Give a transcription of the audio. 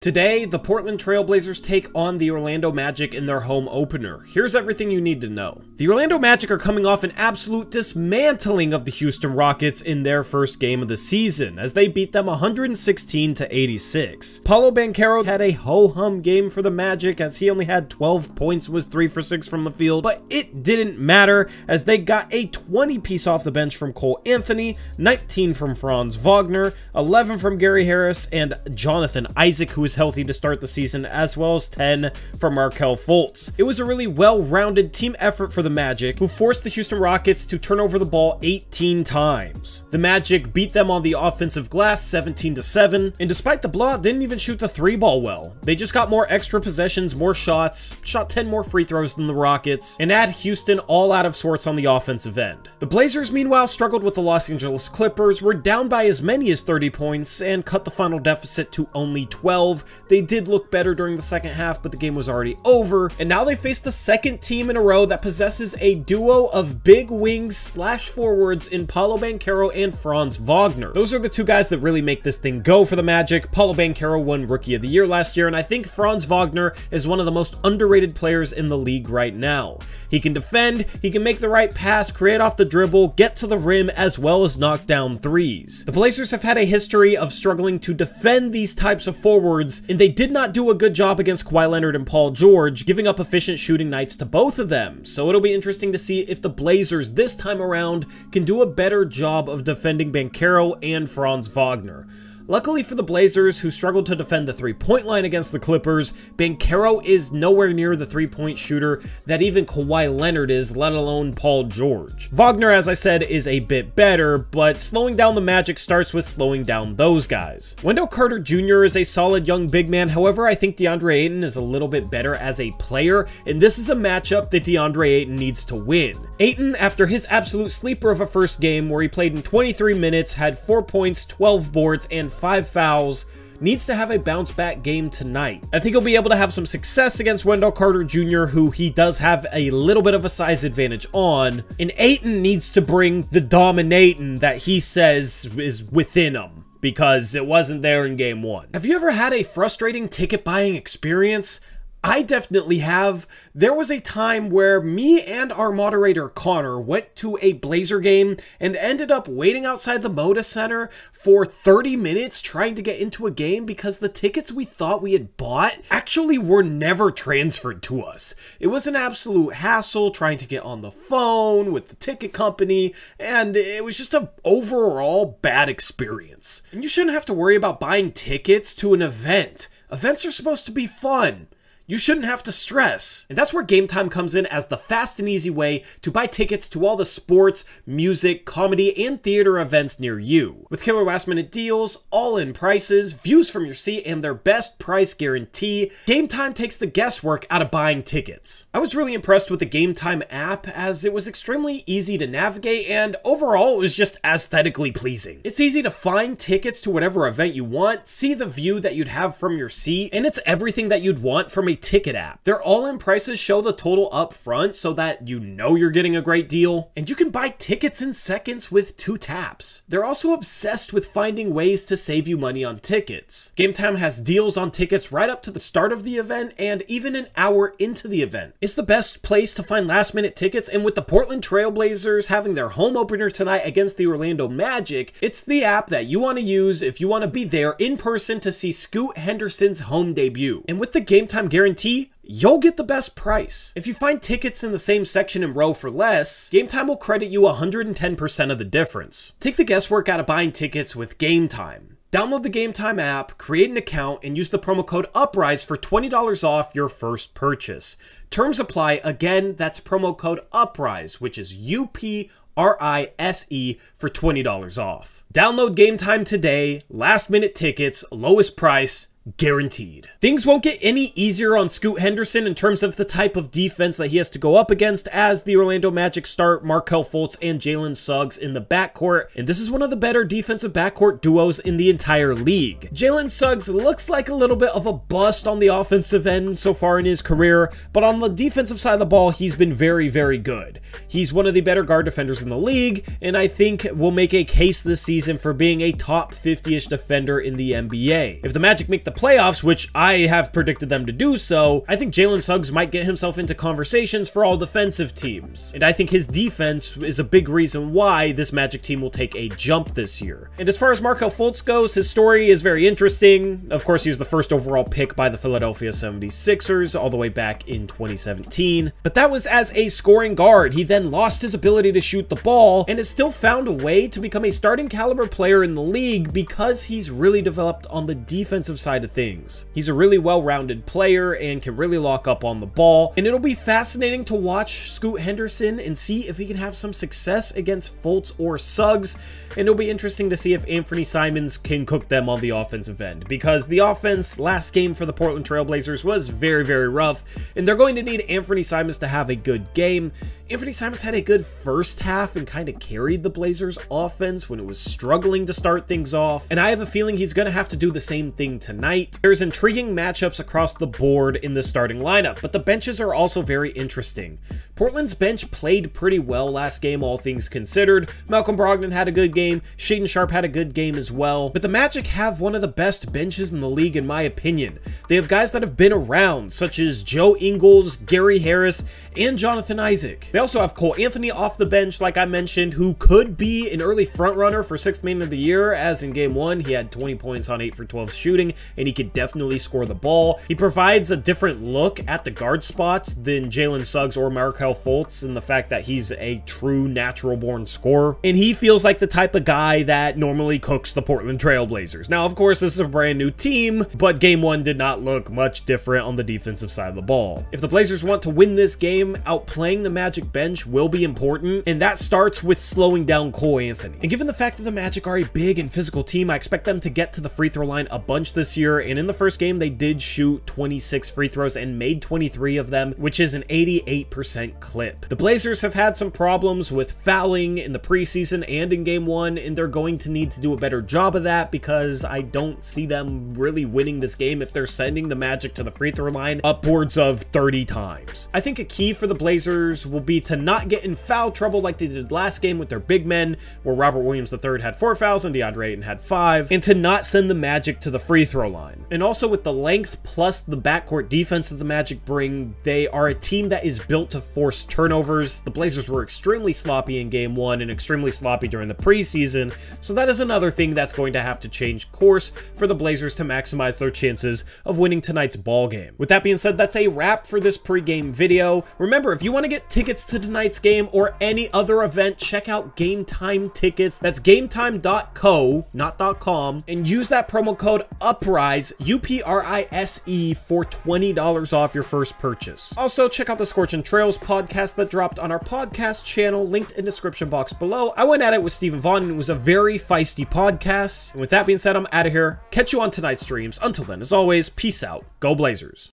Today, the Portland Trail Blazers take on the Orlando Magic in their home opener. Here's everything you need to know. The Orlando Magic are coming off an absolute dismantling of the Houston Rockets in their first game of the season, as they beat them 116-86. Paolo Banchero had a ho-hum game for the Magic, as he only had 12 points, was 3 for 6 from the field, but it didn't matter, as they got a 20-piece off the bench from Cole Anthony, 19 from Franz Wagner, 11 from Gary Harris, and Jonathan Isaac, who is healthy to start the season, as well as 10 from Markelle Fultz. It was a really well-rounded team effort for the Magic, who forced the Houston Rockets to turn over the ball 18 times. The Magic beat them on the offensive glass 17-7, and despite the blowout, didn't even shoot the 3-ball well. They just got more extra possessions, more shots, shot 10 more free throws than the Rockets, and had Houston all out of sorts on the offensive end. The Blazers, meanwhile, struggled with the Los Angeles Clippers, were down by as many as 30 points, and cut the final deficit to only 12. They did look better during the second half, but the game was already over, and now they face the second team in a row that possesses a duo of big wings slash forwards in Paolo Banchero and Franz Wagner. Those are the two guys that really make this thing go for the Magic. Paolo Banchero won Rookie of the Year last year, and I think Franz Wagner is one of the most underrated players in the league right now. He can defend, he can make the right pass, create off the dribble, get to the rim, as well as knock down threes. The Blazers have had a history of struggling to defend these types of forwards, and they did not do a good job against Kawhi Leonard and Paul George, giving up efficient shooting nights to both of them. So it'll be interesting to see if the Blazers this time around can do a better job of defending Banchero and Franz Wagner. Luckily for the Blazers, who struggled to defend the three-point line against the Clippers, Banchero is nowhere near the three-point shooter that even Kawhi Leonard is, let alone Paul George. Wagner, as I said, is a bit better, but slowing down the Magic starts with slowing down those guys. Wendell Carter Jr. is a solid young big man, however, I think DeAndre Ayton is a little bit better as a player, and this is a matchup that DeAndre Ayton needs to win. Ayton, after his absolute sleeper of a first game where he played in 23 minutes, had 4 points, 12 boards, and 5 fouls, needs to have a bounce back game tonight. I think he'll be able to have some success against Wendell Carter Jr., who he does have a little bit of a size advantage on, and Ayton needs to bring the dominating that he says is within him, because it wasn't there in game one. Have you ever had a frustrating ticket buying experience? I definitely have. There was a time where me and our moderator Connor went to a Blazer game and ended up waiting outside the Moda Center for 30 minutes trying to get into a game because the tickets we thought we had bought actually were never transferred to us. It was an absolute hassle trying to get on the phone with the ticket company, and it was just an overall bad experience. And you shouldn't have to worry about buying tickets to an event. Events are supposed to be fun. You shouldn't have to stress. And that's where Game Time comes in as the fast and easy way to buy tickets to all the sports, music, comedy, and theater events near you. With killer last minute deals, all-in prices, views from your seat, and their best price guarantee, Game Time takes the guesswork out of buying tickets. I was really impressed with the Game Time app as it was extremely easy to navigate and overall it was just aesthetically pleasing. It's easy to find tickets to whatever event you want, see the view that you'd have from your seat, and it's everything that you'd want from a ticket app. Their all-in prices show the total up front so that you know you're getting a great deal, and you can buy tickets in seconds with 2 taps. They're also obsessed with finding ways to save you money on tickets. Game Time has deals on tickets right up to the start of the event and even an hour into the event. It's the best place to find last-minute tickets, and with the Portland Trail Blazers having their home opener tonight against the Orlando Magic, it's the app that you want to use if you want to be there in person to see Scoot Henderson's home debut. And with the Game Time guarantee, you'll get the best price. If you find tickets in the same section and row for less, Game Time will credit you 110% of the difference. Take the guesswork out of buying tickets with Game Time. Download the Game Time app, create an account, and use the promo code UPRISE for $20 off your first purchase. Terms apply. Again, that's promo code UPRISE, which is UPRISE for $20 off. Download Game Time today. Last minute tickets, lowest price, guaranteed. Things won't get any easier on Scoot Henderson in terms of the type of defense that he has to go up against as the Orlando Magic start Markelle Fultz and Jalen Suggs in the backcourt, and this is one of the better defensive backcourt duos in the entire league. Jalen Suggs looks like a little bit of a bust on the offensive end so far in his career, but on the defensive side of the ball, he's been very, very good. He's one of the better guard defenders in the league, and I think will make a case this season for being a top 50-ish defender in the NBA. If the Magic make the playoffs, which I have predicted them to do so, I think Jalen Suggs might get himself into conversations for all defensive teams. And I think his defense is a big reason why this Magic team will take a jump this year. And as far as Markelle Fultz goes, his story is very interesting. Of course, he was the first overall pick by the Philadelphia 76ers all the way back in 2017. But that was as a scoring guard. He then lost his ability to shoot the ball and has still found a way to become a starting caliber player in the league because he's really developed on the defensive side of things. He's a really well-rounded player and can really lock up on the ball. And it'll be fascinating to watch Scoot Henderson and see if he can have some success against Fultz or Suggs. And it'll be interesting to see if Anthony Simons can cook them on the offensive end, because the offense last game for the Portland Trail Blazers was very, very rough, and they're going to need Anthony Simons to have a good game. Anthony Simons had a good first half and kind of carried the Blazers offense when it was struggling to start things off, and I have a feeling he's going to have to do the same thing tonight. There's intriguing matchups across the board in the starting lineup, but the benches are also very interesting. Portland's bench played pretty well last game, all things considered. Malcolm Brogdon had a good game, Shaedon Sharpe had a good game as well, but the Magic have one of the best benches in the league in my opinion. They have guys that have been around, such as Joe Ingles, Gary Harris, and Jonathan Isaac. They also have Cole Anthony off the bench, like I mentioned, who could be an early frontrunner for 6th man of the year, as in game 1, he had 20 points on 8 for 12 shooting, and he could definitely score the ball. He provides a different look at the guard spots than Jalen Suggs or Markelle Fultz, in the fact that he's a true natural-born scorer, and he feels like the type of guy that normally cooks the Portland Trail Blazers. Now, of course, this is a brand new team, but game 1 did not look much different on the defensive side of the ball. If the Blazers want to win this game, outplaying the Magic bench will be important, and that starts with slowing down Cole Anthony. And given the fact that the Magic are a big and physical team, I expect them to get to the free throw line a bunch this year, and in the first game, they did shoot 26 free throws and made 23 of them, which is an 88% clip. The Blazers have had some problems with fouling in the preseason and in game 1, and they're going to need to do a better job of that, because I don't see them really winning this game if they're sending the Magic to the free throw line upwards of 30 times. I think a key for the Blazers will be to not get in foul trouble like they did last game with their big men, where Robert Williams III had 4 fouls and DeAndre Ayton had 5, and to not send the Magic to the free throw line. And also with the length plus the backcourt defense that the Magic bring, they are a team that is built to force turnovers. The Blazers were extremely sloppy in game 1 and extremely sloppy during the preseason, so that is another thing that's going to have to change course for the Blazers to maximize their chances of winning tonight's ball game. With that being said, that's a wrap for this pregame video. Remember, if you want to get tickets to tonight's game or any other event, check out Game Time Tickets. That's gametime.co, not .com, and use that promo code UPRISE, UPRISE, for $20 off your first purchase. Also, check out the Scorchin' Trails podcast that dropped on our podcast channel, linked in the description box below. I went at it with Stephen Vaughn, and it was a very feisty podcast. And with that being said, I'm out of here. Catch you on tonight's streams. Until then, as always, peace out. Go Blazers.